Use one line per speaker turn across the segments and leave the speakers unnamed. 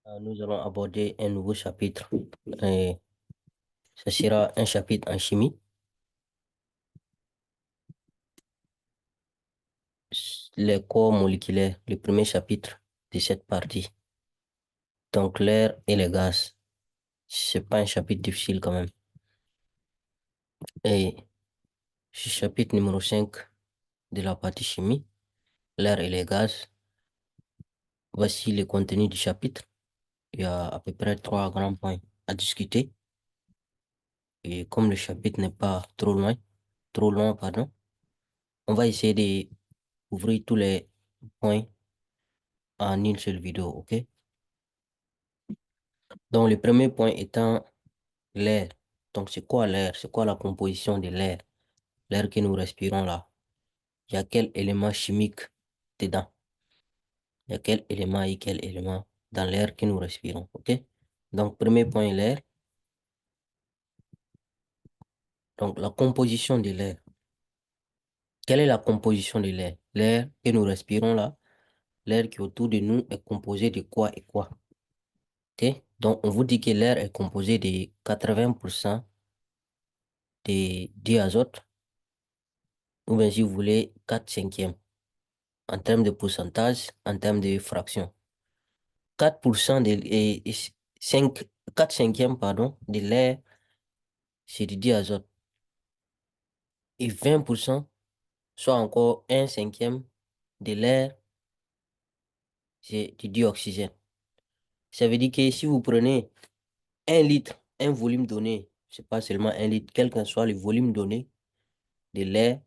Nous allons aborder un nouveau chapitre. Et ce sera un chapitre en chimie. Les corps moléculaires, le premier chapitre de cette partie. Donc l'air et les gaz. C'est pas un chapitre difficile quand même. Et ce chapitre numéro 5 de la partie chimie, l'air et les gaz. Voici le contenu du chapitre. Il y a à peu près 3 grands points à discuter. Et comme le chapitre n'est pas trop long, pardon, on va essayer de ouvrir tous les points en une seule vidéo, ok? Donc, le premier point étant l'air. Donc, c'est quoi l'air? C'est quoi la composition de l'air? L'air que nous respirons là. Il y a quel élément chimique dedans? Il y a quel élément et quel élément dans l'air que nous respirons, ok? Donc, premier point, l'air. Donc, la composition de l'air. Quelle est la composition de l'air? L'air que nous respirons là, l'air qui est autour de nous est composé de quoi et quoi? Ok? Donc, on vous dit que l'air est composé de 80% de diazote, ou bien si vous voulez, 4 cinquièmes, en termes de pourcentage, en termes de fraction. 4% et 5, 4 cinquièmes, pardon, de l'air, c'est du diazote. Et 20%, soit encore 1 cinquième de l'air, c'est du dioxygène. Ça veut dire que si vous prenez 1 litre, un volume donné, c'est pas seulement 1 litre, quel que soit le volume donné de l'air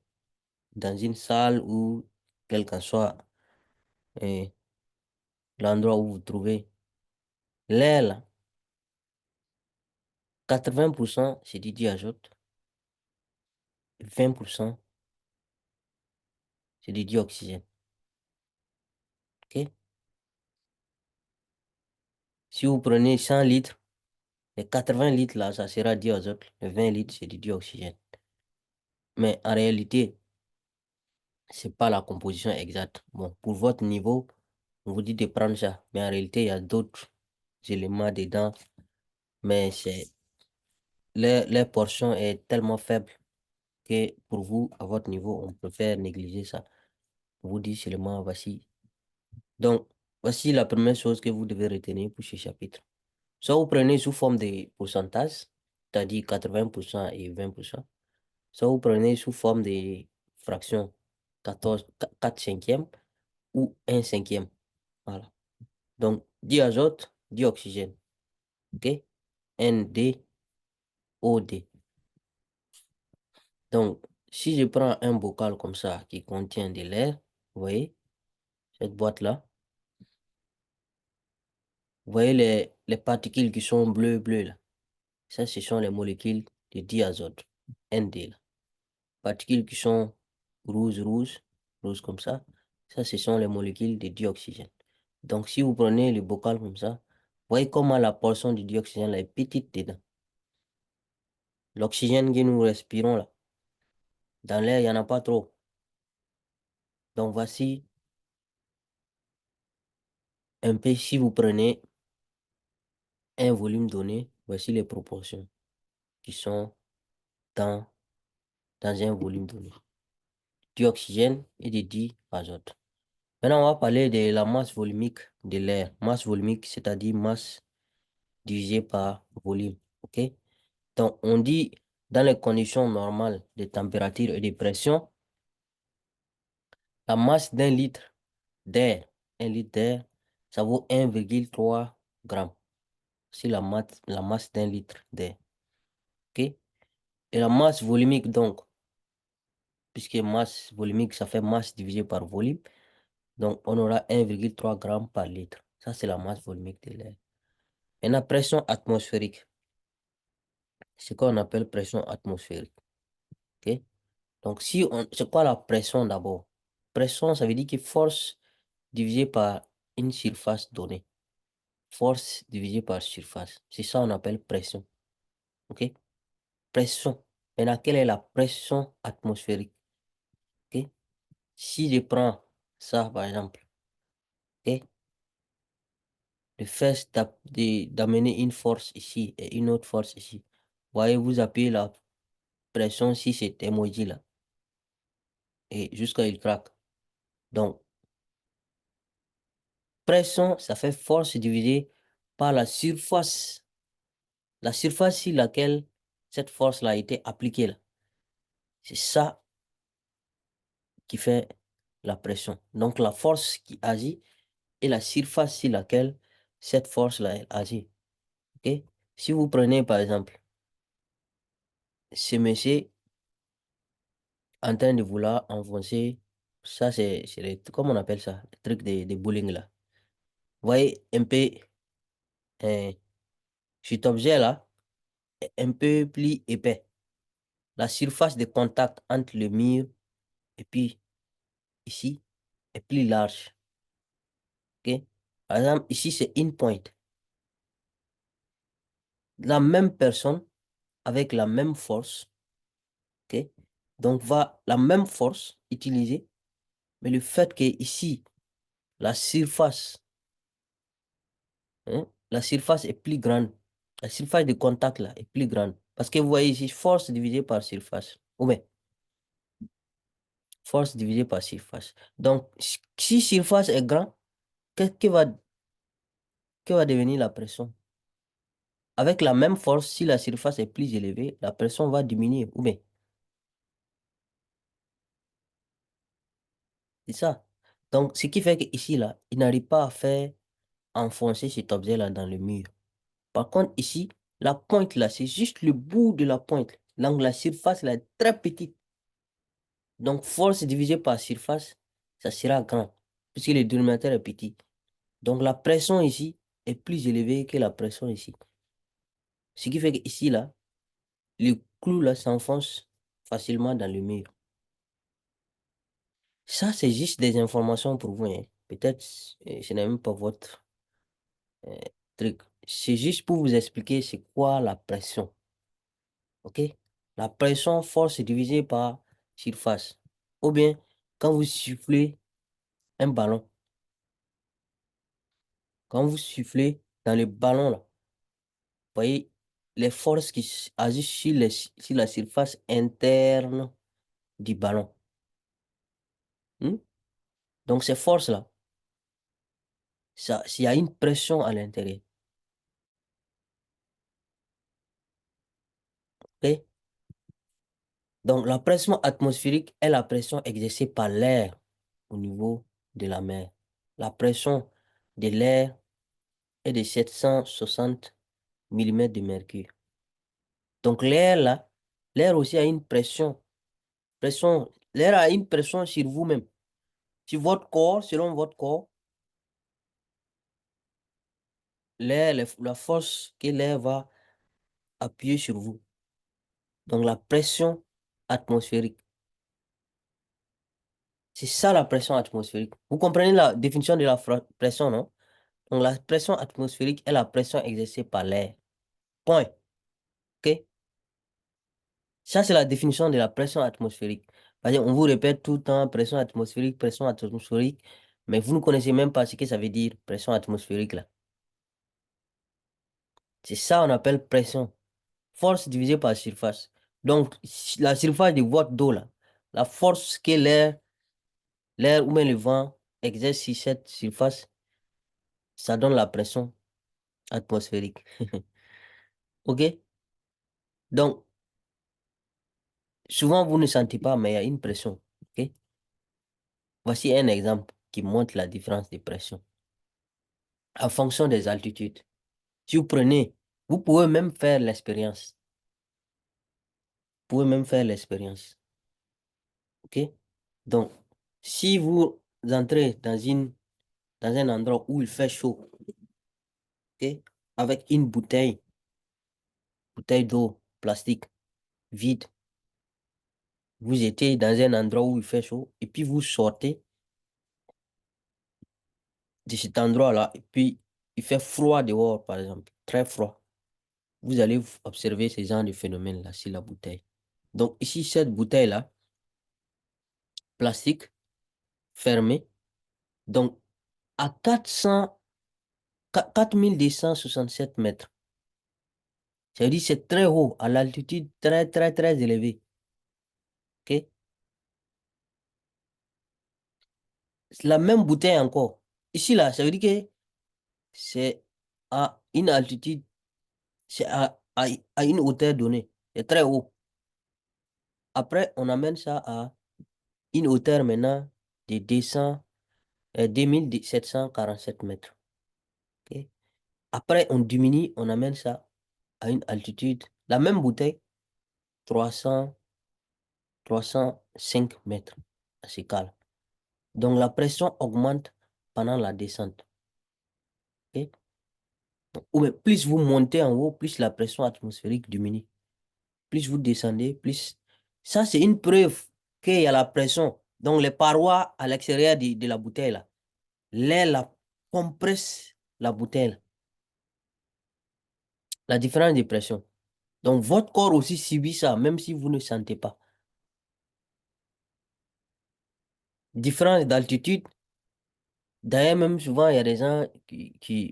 dans une salle ou quel que soit eh, l'endroit où vous trouvez l'air là, 80% c'est du diazote, 20% c'est du dioxygène. Ok? Si vous prenez 100 litres, les 80 litres là, ça sera diazote, les 20 litres c'est du dioxygène. Mais en réalité, c'est pas la composition exacte. Bon, pour votre niveau, on vous dit de prendre ça. Mais en réalité, il y a d'autres éléments dedans. Mais leur portion est tellement faible que pour vous, à votre niveau, on préfère négliger ça. On vous dit seulement voici. Donc, voici la première chose que vous devez retenir pour ce chapitre. Soit vous prenez sous forme de pourcentage, c'est-à-dire 80% et 20%. Soit vous prenez sous forme de fraction, 14, 4 cinquièmes ou 1 cinquième. Voilà. Donc, diazote, dioxygène. OK? NaOD. Donc, si je prends un bocal comme ça qui contient de l'air, vous voyez, cette boîte-là, vous voyez les particules qui sont bleues là. Ça, ce sont les molécules de diazote, Nd là. Particules qui sont rouges comme ça ce sont les molécules de dioxygène. Donc, si vous prenez le bocal comme ça, vous voyez comment la portion du dioxygène là, est petite dedans. L'oxygène que nous respirons là, dans l'air, il n'y en a pas trop. Donc, voici un peu, si vous prenez un volume donné, voici les proportions qui sont dans, dans un volume donné. Dioxygène et de diazote. Maintenant, on va parler de la masse volumique de l'air. Masse volumique, c'est-à-dire masse divisée par volume. OK? Donc, on dit dans les conditions normales de température et de pression, la masse d'un litre d'air, 1 litre d'air, ça vaut 1,3 grammes. C'est la masse d'un litre d'air. OK? Et la masse volumique, donc, puisque masse volumique, ça fait masse divisée par volume, donc on aura 1,3 grammes par litre. Ça, c'est la masse volumique de l'air. Et la pression atmosphérique, c'est quoi on appelle pression atmosphérique. OK? Donc, c'est quoi la pression d'abord? Pression, ça veut dire que force divisée par une surface donnée. Force divisée par surface. C'est ça on appelle pression. OK? Pression. Maintenant, quelle est la pression atmosphérique? OK? Si je prends ça, par exemple, OK? le fait d'amener une force ici et une autre force ici. Voyez, vous appuyez la pression sur cet emoji-là et jusqu'à il craque. Donc, pression, ça fait force divisée par la surface sur laquelle cette force-là a été appliquée là. C'est ça qui fait la pression. Donc, la force qui agit est la surface sur laquelle cette force-là elle agit. OK? Si vous prenez, par exemple, ce monsieur en train de vouloir enfoncer, ça, comment on appelle ça? Le truc de bowling, là. Vous voyez, un peu, euh, cet objet-là est un peu plus épais. La surface de contact entre le mur et puis ici est plus large. OK? Par exemple, ici, c'est une pointe. La même personne avec la même force, OK? Donc, va la même force utiliser, mais le fait que ici, la surface, la surface est plus grande. La surface de contact là est plus grande. Parce que vous voyez ici, force divisée par surface. Ou bien, force divisée par surface. Donc, si surface est grande, que va devenir la pression? Avec la même force, si la surface est plus élevée, la pression va diminuer. Ou bien, c'est ça. Donc, ce qui fait qu'ici, là, il n'arrive pas à faire enfoncer cet objet-là dans le mur. Par contre, ici, la pointe, là, c'est juste le bout de la pointe. Donc, la surface, là, est très petite. Donc, force divisée par surface, ça sera grand, puisque le dénominateur est petit. Donc, la pression ici est plus élevée que la pression ici. Ce qui fait qu'ici, là, le clou, là, s'enfonce facilement dans le mur. Ça, c'est juste des informations pour vous, hein. Peut-être, ce n'est même pas votre euh, truc. C'est juste pour vous expliquer c'est quoi la pression. OK? La pression, force divisée par surface. Ou bien, quand vous soufflez un ballon, quand vous soufflez dans le ballon, là, vous voyez les forces qui agissent sur la surface interne du ballon. Hmm? Donc, ces forces-là, il y a une pression à l'intérieur. OK? Donc, la pression atmosphérique est la pression exercée par l'air au niveau de la mer. La pression de l'air est de 760 millimètres de mercure. Donc, l'air là, l'air aussi a une l'air a une pression sur vous-même. Sur votre corps, selon votre corps, l'air, la force que l'air va appuyer sur vous. Donc, la pression atmosphérique. C'est ça la pression atmosphérique. Vous comprenez la définition de la pression, non? Donc, la pression atmosphérique est la pression exercée par l'air. Point. OK? Ça, c'est la définition de la pression atmosphérique. On vous répète tout le temps pression atmosphérique, mais vous ne connaissez même pas ce que ça veut dire, pression atmosphérique, là. C'est ça on appelle pression. Force divisée par surface. Donc, la surface de votre dos, là, la force que l'air ou même le vent exerce sur cette surface, ça donne la pression atmosphérique. OK? Donc, souvent, vous ne sentez pas, mais il y a une pression. OK? Voici un exemple qui montre la différence de pression. En fonction des altitudes. Si vous prenez, vous pouvez même faire l'expérience. Vous pouvez même faire l'expérience. OK? Donc, si vous entrez dans un endroit où il fait chaud, OK? Avec une bouteille d'eau plastique vide, vous étiez dans un endroit où il fait chaud, et puis vous sortez de cet endroit-là, et puis il fait froid dehors, par exemple, très froid. Vous allez observer ce genre de phénomène-là sur la bouteille. Donc, ici, cette bouteille-là, plastique, fermée, donc à 400 4267 mètres. Ça veut dire que c'est très haut, à l'altitude très, très, très élevée. OK? C'est la même bouteille encore. Ici, là, ça veut dire que c'est à une altitude, c'est à une hauteur donnée. C'est très haut. Après, on amène ça à une hauteur maintenant de 2747 mètres. OK? Après, on diminue, on amène ça à une altitude, la même bouteille, 300, 305 mètres. C'est calme. Donc, la pression augmente pendant la descente. OK? Ou bien, plus vous montez en haut, plus la pression atmosphérique diminue. Plus vous descendez, plus... Ça, c'est une preuve qu'il y a la pression. Donc, les parois à l'extérieur de la bouteille, là, l'air la compresse la bouteille. La différence de pression. Donc, votre corps aussi subit ça, même si vous ne sentez pas. Différence d'altitude. D'ailleurs, même souvent, il y a des gens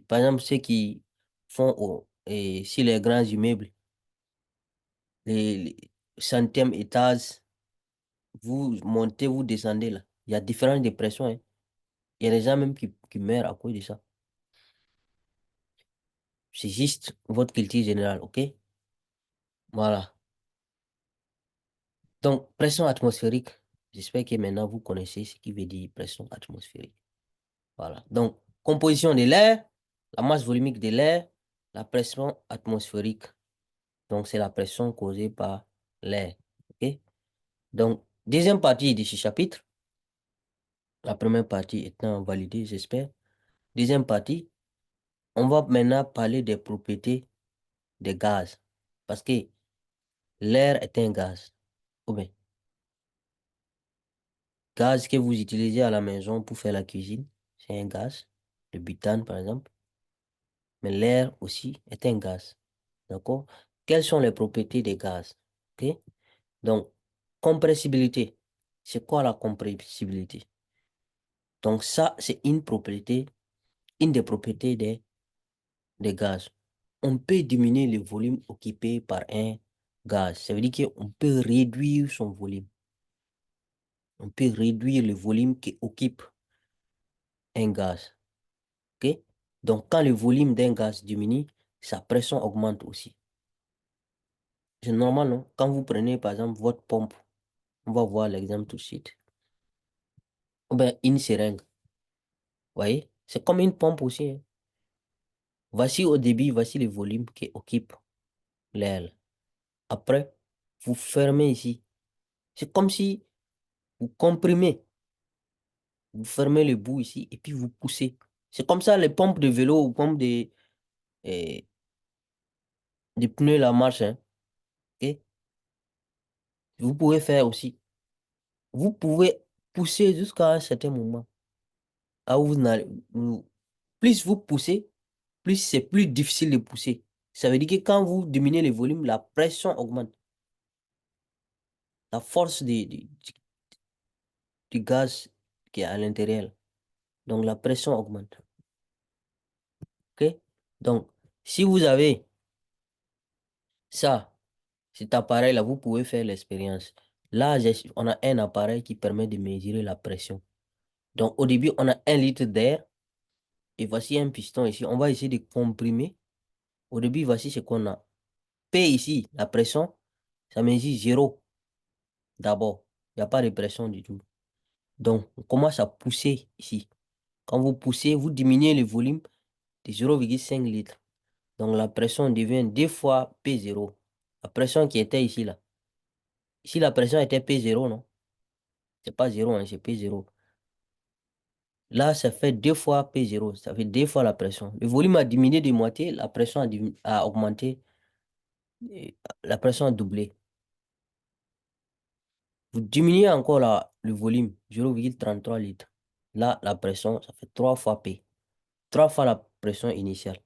par exemple, ceux qui font et sur les grands immeubles, les centièmes étages, vous montez, vous descendez là. Il y a différentes dépressions, hein. Il y a des gens même qui meurent à cause de ça. C'est juste votre culture générale, OK? Voilà. Donc, pression atmosphérique. J'espère que maintenant vous connaissez ce qui veut dire pression atmosphérique. Voilà. Donc, composition de l'air, la masse volumique de l'air, la pression atmosphérique. Donc, c'est la pression causée par l'air. OK? Donc, deuxième partie de ce chapitre, la première partie étant validée, j'espère. Deuxième partie, on va maintenant parler des propriétés des gaz. Parce que l'air est un gaz. Ou bien, gaz que vous utilisez à la maison pour faire la cuisine, c'est un gaz. Le butane, par exemple. Mais l'air aussi est un gaz. D'accord? Quelles sont les propriétés des gaz? OK? Donc, compressibilité. C'est quoi la compressibilité? Donc, ça, c'est une propriété, une des propriétés des gaz. On peut diminuer le volume occupé par un gaz. Ça veut dire qu'on peut réduire son volume. On peut réduire le volume qui occupe un gaz. OK? Donc, quand le volume d'un gaz diminue, sa pression augmente aussi. C'est normal, non? Quand vous prenez, par exemple, votre pompe, on va voir l'exemple tout de suite. Ou bien, une seringue. Vous voyez? C'est comme une pompe aussi, hein. Voici au début, voici le volume qui occupe l'air. Après, vous fermez ici. C'est comme si vous comprimez. Vous fermez le bout ici et puis vous poussez. C'est comme ça les pompes de vélo ou pompes eh, de pneus la marche, hein. OK? Vous pouvez faire aussi. Vous pouvez pousser jusqu'à un certain moment. Ah, plus vous poussez, plus c'est plus difficile de pousser. Ça veut dire que quand vous diminuez le volume, la pression augmente. La force du gaz qui est à l'intérieur. Donc la pression augmente. OK? Donc, si vous avez ça, cet appareil-là, vous pouvez faire l'expérience. Là, on a un appareil qui permet de mesurer la pression. Donc, au début, on a 1 litre d'air et voici un piston ici. On va essayer de comprimer. Au début, voici ce qu'on a. P ici, la pression, ça mesure 0 d'abord. Il n'y a pas de pression du tout. Donc, on commence à pousser ici. Quand vous poussez, vous diminuez le volume de 0,5 litres. Donc, la pression devient 2 fois P0. La pression qui était ici, là. Ici, la pression était P0, non? C'est pas 0, hein, c'est P0. Là, ça fait 2 fois P0. Ça fait 2 fois la pression. Le volume a diminué de moitié, la pression a augmenté, et la pression a doublé. Vous diminuez encore le volume, 0,33 litres. Là, la pression, ça fait 3 fois P. 3 fois la pression initiale.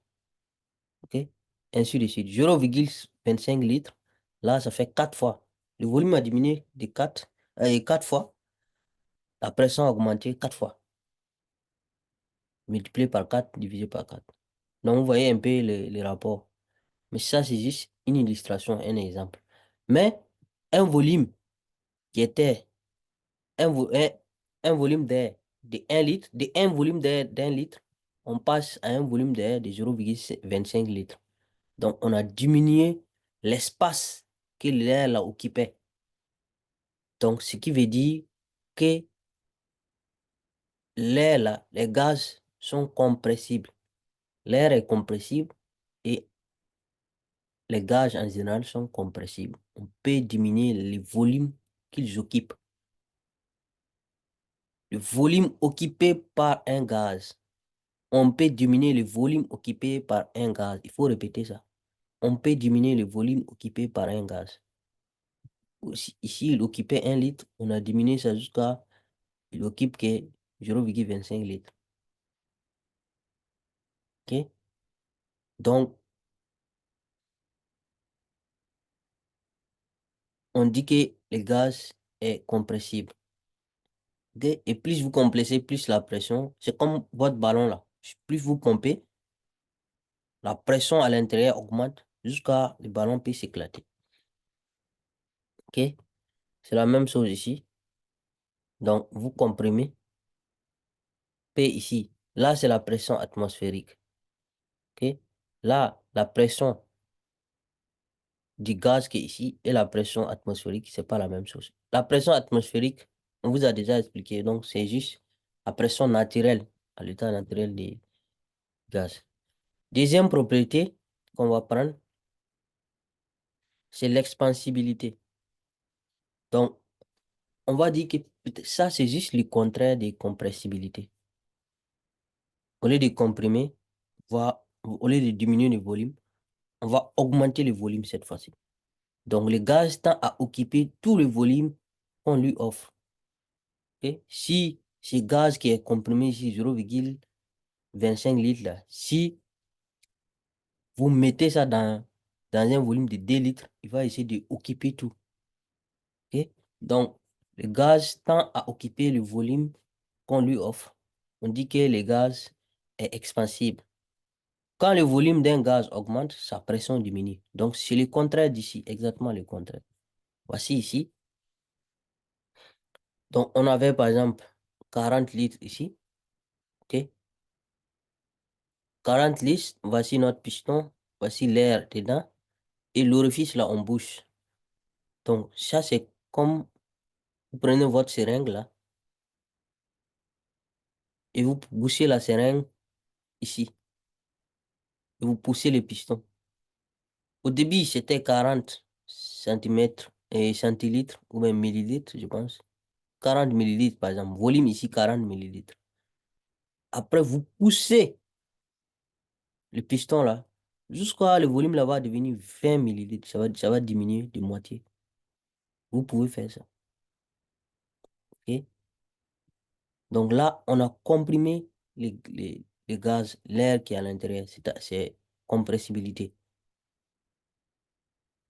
OK? Ainsi de suite. 0,25 litres. Là, ça fait 4 fois. Le volume a diminué de 4 fois. La pression a augmenté 4 fois. Multiplié par 4, divisé par 4. Donc, vous voyez un peu les rapports. Mais ça, c'est juste une illustration, un exemple. Mais un volume qui était un, vo- un, un volume d'air de 1 litre, de un volume d'air d'1 litre, on passe à un volume d'air de 0,25 litres. Donc, on a diminué l'espace que l'air là occupait. Donc, ce qui veut dire que l'air là, les gaz sont compressibles. L'air est compressible et les gaz en général sont compressibles. On peut diminuer les volumes qu'ils occupent. Le volume occupé par un gaz. On peut diminuer le volume occupé par un gaz. Il faut répéter ça. On peut diminuer le volume occupé par un gaz. Ici, il occupait 1 litre. On a diminué ça jusqu'à... Il occupe que 0,25 litres. OK? Donc, on dit que le gaz est compressible. OK? Et plus vous compressez, plus la pression, c'est comme votre ballon là. Plus vous pompez, la pression à l'intérieur augmente jusqu'à le ballon peut s'éclater. OK? C'est la même chose ici. Donc, vous comprimez P ici. Là, c'est la pression atmosphérique. OK? Là, la pression du gaz qui est ici et la pression atmosphérique, c'est pas la même chose. La pression atmosphérique, on vous a déjà expliqué. Donc, c'est juste la pression naturelle, à l'état naturel des gaz. Deuxième propriété qu'on va prendre, c'est l'expansibilité. Donc, on va dire que ça, c'est juste le contraire des compressibilités. Au lieu de comprimer, au lieu de diminuer le volume, on va augmenter le volume cette fois-ci. Donc, le gaz tend à occuper tout le volume qu'on lui offre. Ok? Si ce gaz qui est comprimé ici, 0,25 litres, là, si vous mettez ça dans un volume de 2 litres, il va essayer d'occuper tout. Ok? Donc, le gaz tend à occuper le volume qu'on lui offre. On dit que le gaz est expansible. Quand le volume d'un gaz augmente, sa pression diminue. Donc, c'est le contraire d'ici, exactement le contraire. Voici ici. Donc, on avait par exemple 40 litres ici. OK? 40 litres, voici notre piston, voici l'air dedans. Et l'orifice là, on bouche. Donc, ça, c'est comme vous prenez votre seringue là et vous bouchez la seringue ici. Et vous poussez le piston. Au début, c'était 40 centimètres et centilitres ou même millilitres, je pense. 40 millilitres, par exemple. Volume ici, 40 millilitres. Après, vous poussez le piston là, jusqu'à le volume là va devenir 20 millilitres. Ça va diminuer de moitié. Vous pouvez faire ça. OK? Donc là, on a comprimé les gaz, l'air qui est à l'intérieur. C'est compressibilité.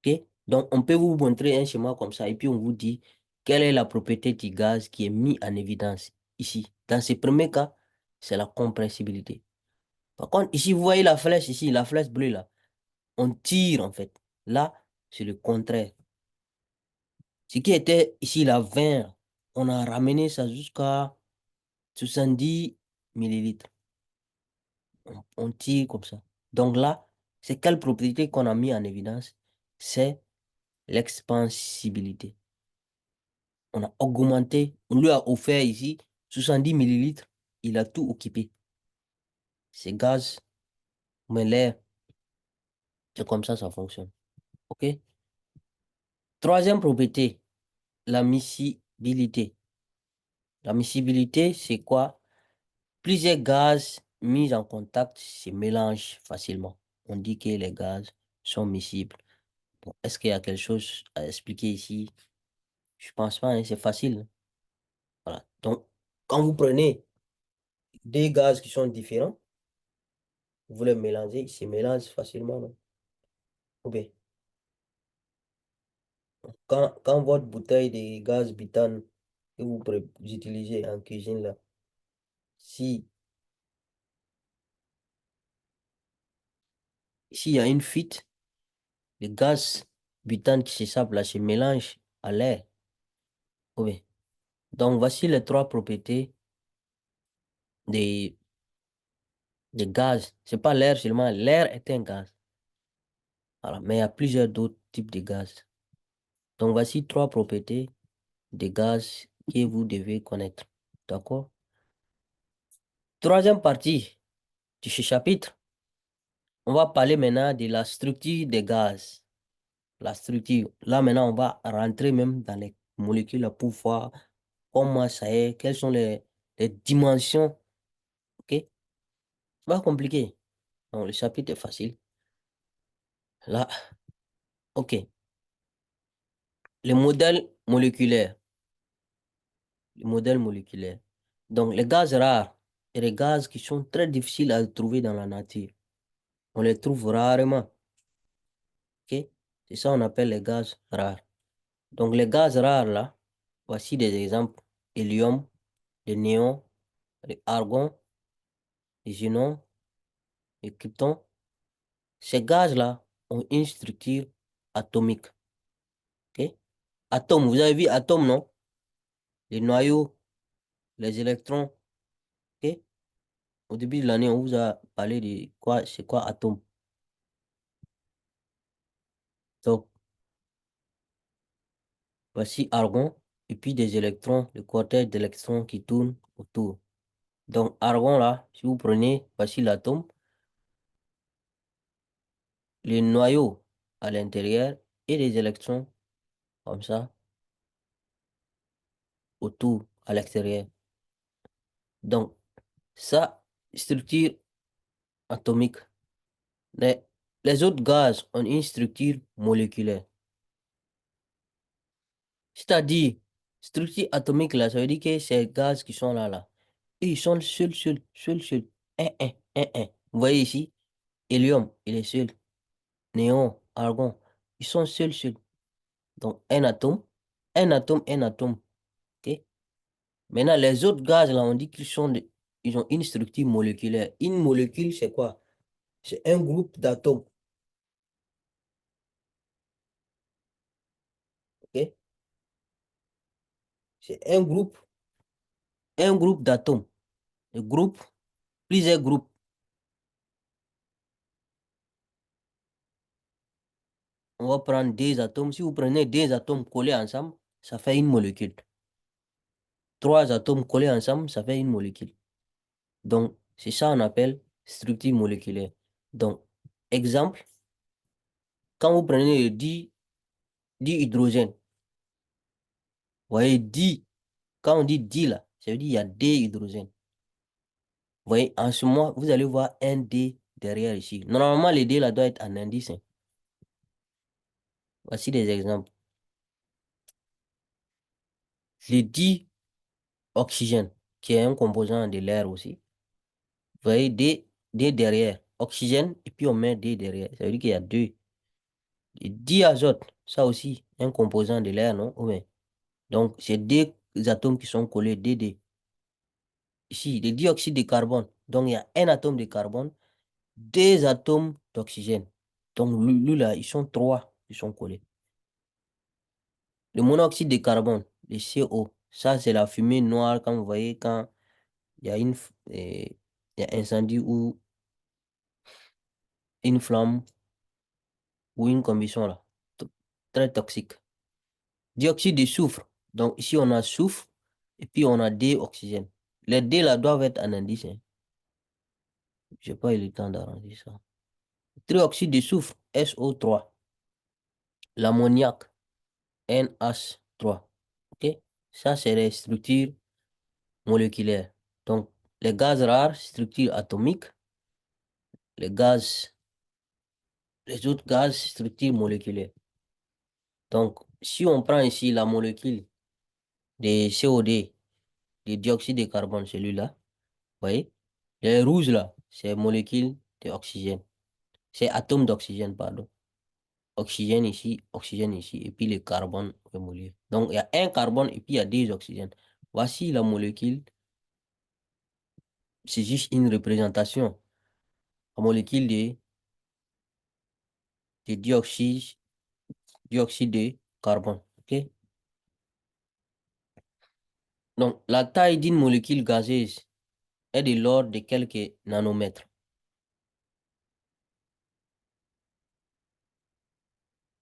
OK? Donc, on peut vous montrer un schéma comme ça et puis on vous dit quelle est la propriété du gaz qui est mis en évidence ici. Dans ce premier cas, c'est la compressibilité. Par contre, ici, vous voyez la flèche ici, la flèche bleue là. On tire en fait. Là, c'est le contraire. Ce qui était ici la 20, on a ramené ça jusqu'à 70 millilitres. On tire comme ça. Donc là, c'est quelle propriété qu'on a mis en évidence? C'est l'expansibilité. On a augmenté, on lui a offert ici 70 millilitres, il a tout occupé. C'est gaz, mais l'air, c'est comme ça fonctionne. OK? Troisième propriété, la miscibilité. La miscibilité, c'est quoi? Plusieurs gaz mis en contact se mélangent facilement. On dit que les gaz sont miscibles. Bon, est-ce qu'il y a quelque chose à expliquer ici? Je pense pas, hein, c'est facile. Voilà. Donc, quand vous prenez des gaz qui sont différents, vous les mélangez, ils se mélangent facilement, non? Ou bien, quand votre bouteille de gaz butane que vous utilisez en cuisine, là, si S'il y a une fuite, le gaz butane qui s'échappe là se mélange à l'air. Oui. Donc, voici les trois propriétés des, des gaz. C'est pas l'air seulement. L'air est un gaz. Voilà. Mais il y a plusieurs d'autres types de gaz. Donc, voici trois propriétés des gaz que vous devez connaître. D'accord? Troisième partie de ce chapitre, on va parler maintenant de la structure des gaz. La structure. Là, maintenant, on va rentrer même dans les molécules là, pour voir comment ça est, quelles sont les dimensions. OK? C'est pas compliqué. Donc, le chapitre est facile. Là, OK. Les modèles moléculaires. Les modèles moléculaires. Donc, les gaz rares et les gaz qui sont très difficiles à trouver dans la nature. On les trouve rarement. OK? C'est ça on appelle les gaz rares. Donc, les gaz rares, là, voici des exemples. Hélium, le néon, le argon, le xénon, le krypton. Ces gaz-là ont une structure atomique. OK? Atome, vous avez vu atome, non? Les noyaux, les électrons. OK? Au début de l'année, on vous a parlé de quoi, c'est quoi atome. Donc, voici argon, et puis des électrons, le cortège d'électrons qui tournent autour. Donc, argon, là, si vous prenez, voici l'atome, les noyaux à l'intérieur et les électrons, comme ça, autour, à l'extérieur. Donc, ça, structure atomique. Les, les autres gaz ont une structure moléculaire. C'est-à-dire, structure atomique, là, ça veut dire que ces gaz qui sont là, là, ils sont seuls, seuls, seuls, seuls. Un. Vous voyez ici, hélium, il est seul. Néon, argon, ils sont seuls, seuls. Donc, un atome, un atome, un atome. OK? Maintenant, les autres gaz, là, on dit ils ont une structure moléculaire. Une molécule, c'est quoi? C'est un groupe d'atomes. OK? C'est un groupe d'atomes. Le groupe, plusieurs groupes. On va prendre des atomes. Si vous prenez des atomes collés ensemble, ça fait une molécule. Trois atomes collés ensemble, ça fait une molécule. Donc, c'est ça qu'on appelle structure moléculaire. Donc, exemple, quand vous prenez le dihydrogène, vous voyez, quand on dit di là, ça veut dire qu'il y a des hydrogènes. Vous voyez, en ce moment, vous allez voir un D derrière ici. Normalement, le D là doit être en indice, hein. Voici des exemples. Le dioxygène, qui est un composant de l'air aussi. Vous voyez, D derrière, oxygène, et puis on met D derrière. Ça veut dire qu'il y a deux. Le diazote, ça aussi, un composant de l'air, non? Oui. Donc, c'est deux atomes qui sont collés, D. Ici, le dioxyde de carbone. Donc, il y a un atome de carbone, deux atomes d'oxygène. Donc, lui, là, ils sont trois, ils sont collés. Le monoxyde de carbone, le CO, ça, c'est la fumée noire, quand vous voyez, quand il y a il y a incendie ou une flamme ou une combustion, là. Très toxique. Dioxyde de soufre. Donc, ici, on a soufre et puis on a D oxygène. Les D, là, doivent être en indice, hein. Je n'ai pas eu le temps d'arranger ça. Trioxyde de soufre, SO3. L'ammoniac, NH3. OK? Ça, c'est les structures moléculaires. Donc, les gaz rares, structure atomique. Les gaz, les autres gaz, structure moléculaire. Donc, si on prend ici la molécule de CO2, de dioxyde de carbone, celui-là, vous voyez? Les rouges, là, c'est molécule d'oxygène. C'est atome d'oxygène, pardon. Oxygène ici, et puis le carbone remoulé. Donc, il y a un carbone et puis il y a deux oxygènes. Voici la molécule. C'est juste une représentation. La molécule de dioxyde de carbone. OK? Donc, la taille d'une molécule gazeuse est de l'ordre de quelques nanomètres.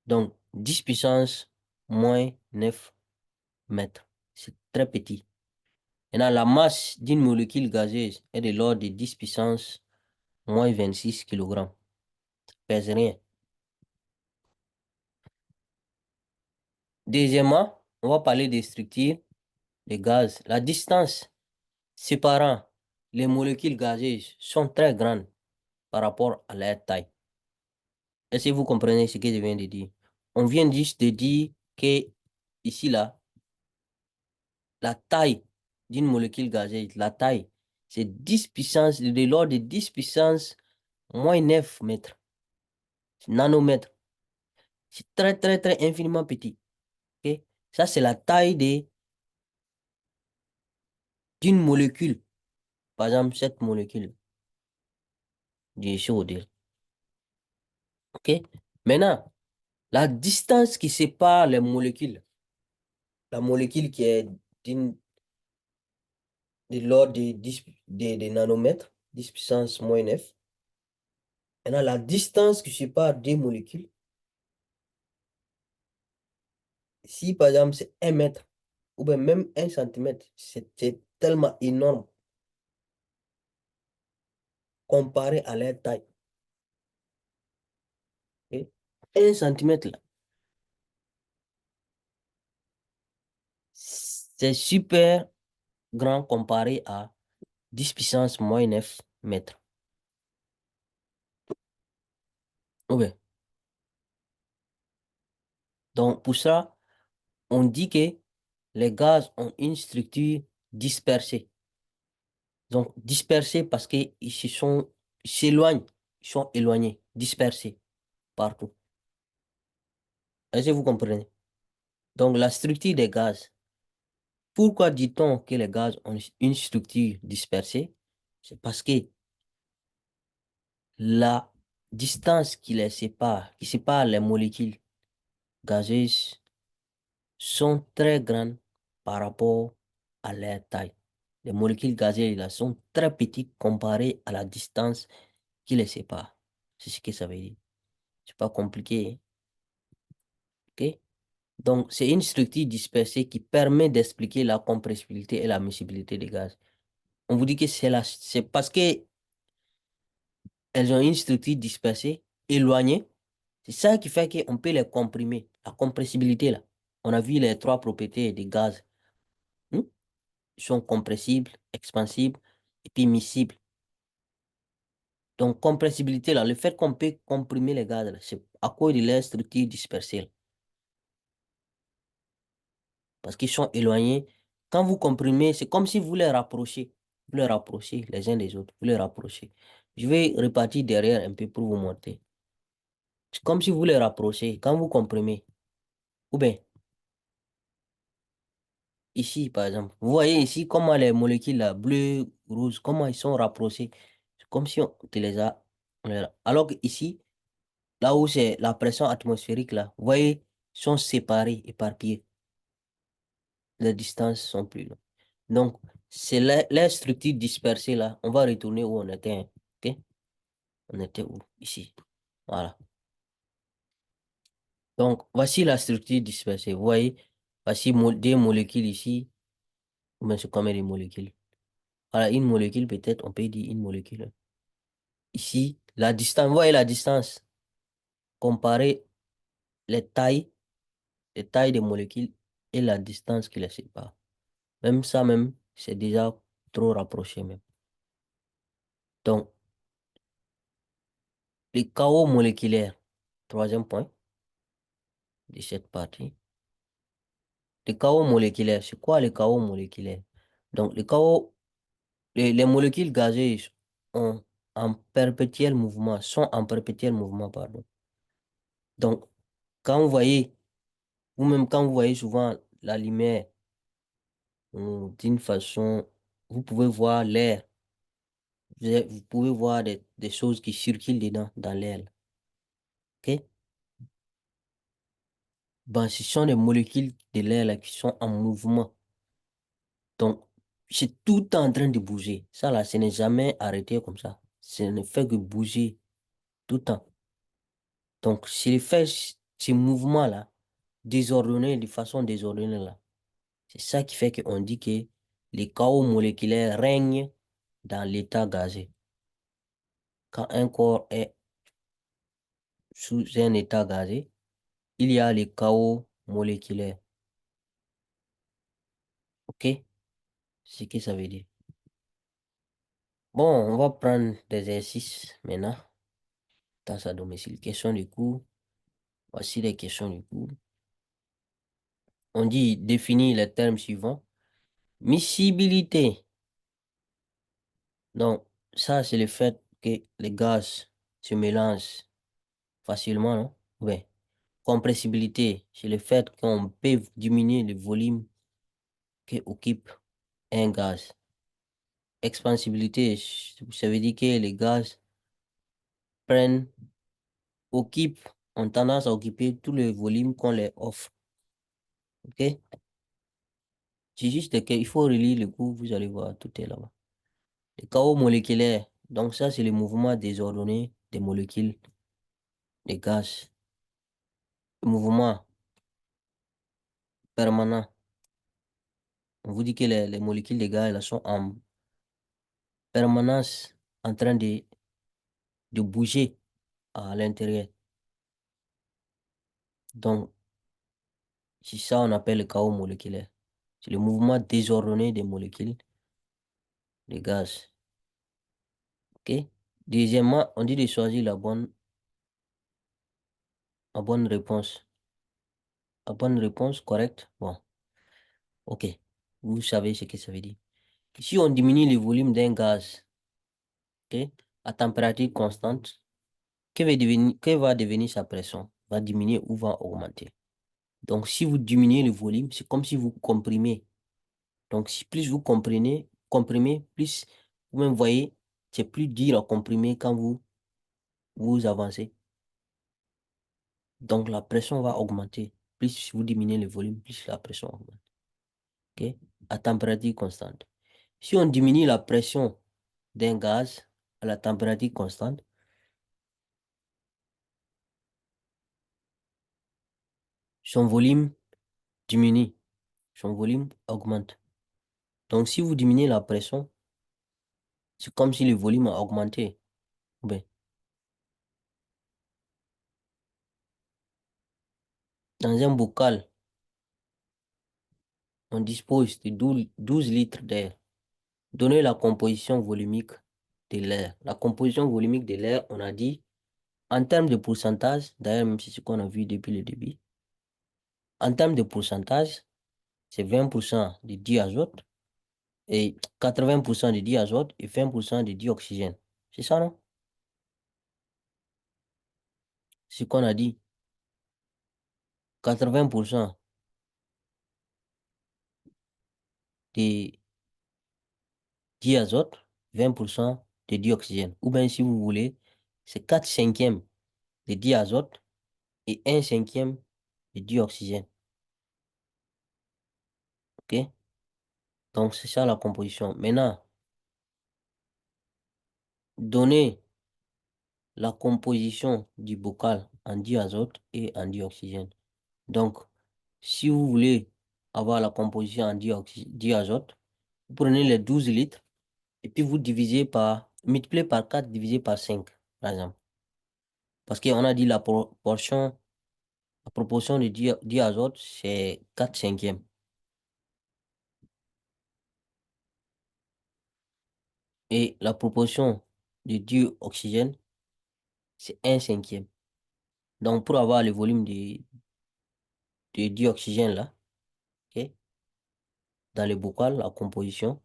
Donc, 10 puissance moins 9 mètres. C'est très petit. Maintenant, la masse d'une molécule gazeuse est de l'ordre de 10 puissance moins 26 kg. Ça pèse rien. Deuxièmement, on va parler des structures des gaz. La distance séparant les molécules gazeuses sont très grandes par rapport à leur taille. Est-ce que vous comprenez ce que je viens de dire? On vient juste de dire que ici, là, la taille d'une molécule gazeuse, la taille, c'est 10 puissance, de l'ordre de 10 puissance moins 9 mètres, nanomètres. C'est très, très, très infiniment petit. Ok? Ça, c'est la taille d'une molécule. Par exemple, cette molécule du sodium. OK? Maintenant, la distance qui sépare les molécules, la molécule qui est de l'ordre de 10 des nanomètres, 10 puissance moins 9. Maintenant, la distance qui sépare des molécules, si par exemple c'est 1 mètre, ou bien même 1 centimètre, c'est tellement énorme comparé à leur taille. Ok? 1 centimètre, là, c'est super grand comparé à 10 puissance moins 9 mètres. Oui. Donc, pour ça, on dit que les gaz ont une structure dispersée. Donc, dispersés parce qu'ils s'éloignent, ils sont éloignés, dispersés partout. Est-ce que vous comprenez? Donc, la structure des gaz. Pourquoi dit-on que les gaz ont une structure dispersée? C'est parce que la distance qui sépare les molécules gazeuses, sont très grandes par rapport à leur taille. Les molécules gazeuses là, sont très petites comparées à la distance qui les sépare. C'est ce que ça veut dire. C'est pas compliqué, hein. OK? Donc, c'est une structure dispersée qui permet d'expliquer la compressibilité et la miscibilité des gaz. On vous dit que c'est parce que elles ont une structure dispersée, éloignée. C'est ça qui fait qu'on peut les comprimer. La compressibilité, là. On a vu les trois propriétés des gaz. Hmm? Ils sont compressibles, expansibles et puis miscibles. Donc, compressibilité, là, le fait qu'on peut comprimer les gaz, là, c'est à cause de leur structure dispersée, là. Parce qu'ils sont éloignés. Quand vous comprimez, c'est comme si vous les rapprochez. Vous les rapprochez les uns des autres. Vous les rapprochez. Je vais repartir derrière un peu pour vous montrer. C'est comme si vous les rapprochez. Quand vous comprimez, ou bien ici, par exemple, vous voyez ici comment les molécules là, bleues, rouges, comment ils sont rapprochés. C'est comme si on te les a. Alors que ici, là où c'est la pression atmosphérique, là, vous voyez, ils sont séparés, éparpillés. Les distances sont plus longues. Donc, c'est les structures dispersées là. On va retourner où on était, hein. OK? On était où? Ici. Voilà. Donc, voici la structure dispersée. Vous voyez, voici des molécules ici. Mais c'est combien de molécules? Voilà, une molécule, peut-être, on peut dire une molécule. Ici, la distance, vous voyez la distance. Comparer les tailles, les tailles des molécules et la distance qui les sépare. Même ça, même, c'est déjà trop rapproché, même. Donc, les chaos moléculaires, troisième point de cette partie. Les chaos moléculaires, c'est quoi les chaos moléculaires? Donc, les molécules gazeuses ont en perpétuel mouvement, sont en perpétuel mouvement, pardon. Donc, quand vous voyez, vous-même, quand vous voyez souvent la lumière, d'une façon, vous pouvez voir l'air, vous pouvez voir des choses qui circulent dedans, dans l'air, OK? Ben, ce sont des molécules de l'air là, qui sont en mouvement. Donc, c'est tout le temps en train de bouger. Ça, là, ce n'est jamais arrêté comme ça. Ça ne fait que bouger tout le temps. Donc, s'il fait ces mouvements-là, désordonnés, de façon désordonnée, là, c'est ça qui fait qu'on dit que les chaos moléculaires règnent dans l'état gazé. Quand un corps est sous un état gazé, il y a les chaos moléculaires. OK? C'est ce que ça veut dire. Bon, on va prendre des exercices maintenant dans sa domicile. Question du cours. Voici les questions du cours. On dit définir les termes suivants. Miscibilité. Donc, ça, c'est le fait que les gaz se mélangent facilement, non? Oui. Compressibilité, c'est le fait qu'on peut diminuer le volume que occupe un gaz. Expansibilité, ça veut dire que les gaz prennent, occupent, ont tendance à occuper tout le volume qu'on leur offre. OK? C'est juste qu'il faut relire le cours, vous allez voir, tout est là-bas. Le chaos moléculaire, donc ça, c'est le mouvement désordonné des molécules, des gaz. Le mouvement permanent. On vous dit que les molécules des gaz, elles sont en permanence en train de bouger à l'intérieur. Donc, c'est ça on appelle le chaos moléculaire. C'est le mouvement désordonné des molécules, des gaz. OK? Deuxièmement, on dit de choisir la bonne réponse. La bonne réponse correcte. Bon, OK. Vous savez ce que ça veut dire. Si on diminue le volume d'un gaz, OK, à température constante, que va devenir sa pression? Va diminuer ou va augmenter? Donc, si vous diminuez le volume, c'est comme si vous comprimez. Donc, si plus vous comprimez, plus vous-même voyez, c'est plus dur à comprimer quand vous avancez. Donc, la pression va augmenter. Plus vous diminuez le volume, plus la pression augmente. OK? À température constante. Si on diminue la pression d'un gaz à la température constante, son volume diminue, son volume augmente. Donc, si vous diminuez la pression, c'est comme si le volume a augmenté. Ben, dans un bocal, on dispose de 12 litres d'air. Donnez la composition volumique de l'air. La composition volumique de l'air, on a dit, en termes de pourcentage, d'ailleurs, même si c'est ce qu'on a vu depuis le début, en termes de pourcentage, c'est 20% de diazote et 80% de diazote et 20% de dioxygène. C'est ça, non? C'est ce qu'on a dit. 80% de diazote, 20% de dioxygène. Ou bien, si vous voulez, c'est 4 cinquièmes de diazote et 1 cinquième de dioxygène. OK? Donc, c'est ça la composition. Maintenant, donner la composition du bocal en diazote et en dioxygène. Donc, si vous voulez avoir la composition en diazote, vous prenez les 12 litres et puis vous divisez multipliez par 4 divisé par 5, par exemple. Parce qu'on a dit la proportion de diazote, c'est 4 cinquièmes. Et la proportion de dioxygène, c'est 1 cinquième. Donc, pour avoir le volume de dioxygène là, OK, dans le bocal, la composition,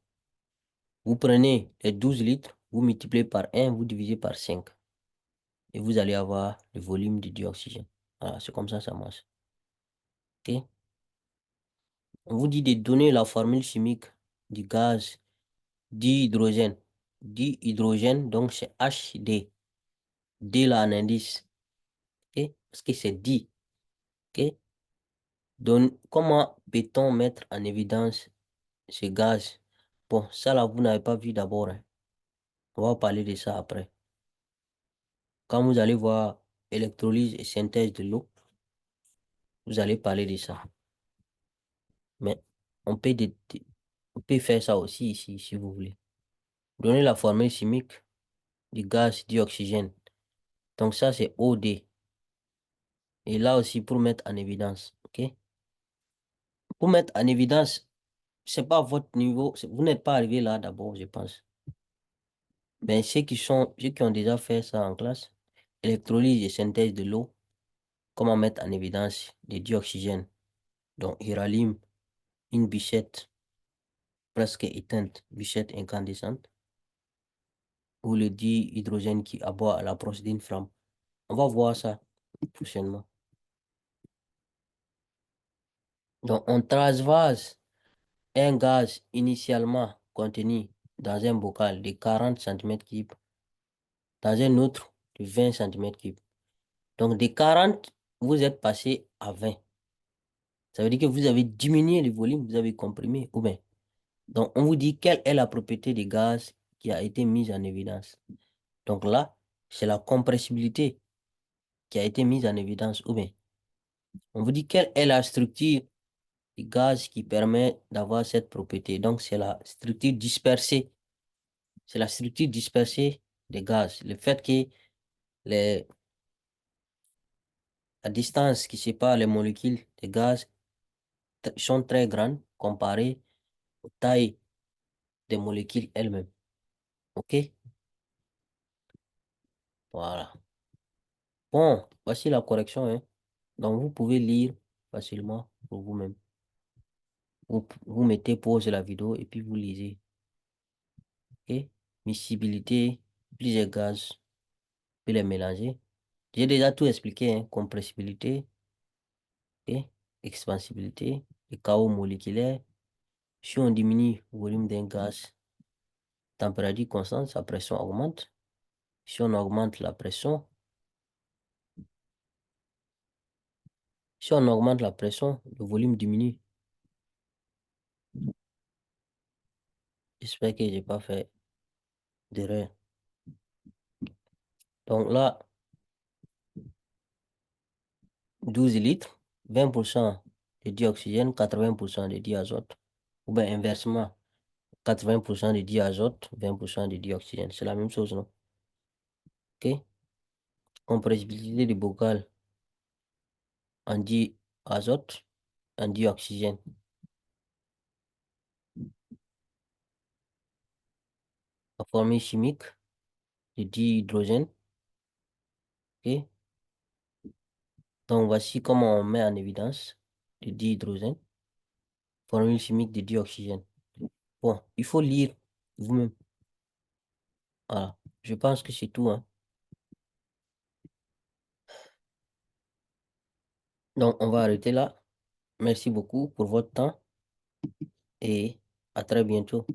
vous prenez les 12 litres, vous multipliez par 1, vous divisez par 5. Et vous allez avoir le volume de dioxygène. Voilà, c'est comme ça marche. OK? On vous dit de donner la formule chimique du gaz dihydrogène. Dihydrogène, donc c'est HD. D là en indice. OK? Parce que c'est di. OK? Comment peut-on mettre en évidence ce gaz? Bon, ça là, vous n'avez pas vu d'abord, hein. On va parler de ça après. Quand vous allez voir électrolyse et synthèse de l'eau, vous allez parler de ça. Mais on peut, on peut faire ça aussi ici, si vous voulez. Donner la formule chimique du gaz dioxygène. Donc ça, c'est OD. Et là aussi, pour mettre en évidence, OK? Pour mettre en évidence, c'est pas votre niveau, vous n'êtes pas arrivé là d'abord, je pense. Ben, ceux qui ont déjà fait ça en classe, électrolyse et synthèse de l'eau, comment mettre en évidence des dioxygènes. Donc, ils rallument une bichette presque éteinte, bichette incandescente, ou le dihydrogène qui aboie à l'approche d'une flamme. On va voir ça prochainement. Donc, on transvase un gaz initialement contenu dans un bocal de 40 cm3 dans un autre de 20 cm3. Donc, de 40, vous êtes passé à 20. Ça veut dire que vous avez diminué le volume, vous avez comprimé, ou bien. Donc, on vous dit quelle est la propriété des gaz qui a été mise en évidence. Donc là, c'est la compressibilité qui a été mise en évidence, ou bien. On vous dit quelle est la structure du gaz qui permet d'avoir cette propriété. Donc, c'est la structure dispersée. C'est la structure dispersée des gaz. Le fait que les, la distance qui sépare les molécules des gaz sont très grandes comparées aux tailles des molécules elles-mêmes. OK? Voilà. Bon, voici la correction, hein. Donc, vous pouvez lire facilement pour vous-même. Vous mettez pause de la vidéo et puis vous lisez. OK? Miscibilité, plusieurs gaz, puis les mélanger. J'ai déjà tout expliqué, hein. Compressibilité, OK? Expansibilité, le chaos moléculaire. Si on diminue le volume d'un gaz, température constante, sa pression augmente. Si on augmente la pression, si on augmente la pression, le volume diminue. J'espère que j'ai pas fait d'erreur. Donc là, 12 litres, 20% de dioxygène, 80% de diazote. Ou bien inversement, 80% de diazote, 20% de dioxygène. C'est la même chose, non? OK? Compressibilité du bocal en diazote, en dioxygène. La formule chimique de dihydrogène. OK? Donc, voici comment on met en évidence le dihydrogène. Formule chimique de dioxygène. Bon, il faut lire vous-même. Voilà. Je pense que c'est tout, hein. Donc, on va arrêter là. Merci beaucoup pour votre temps et à très bientôt.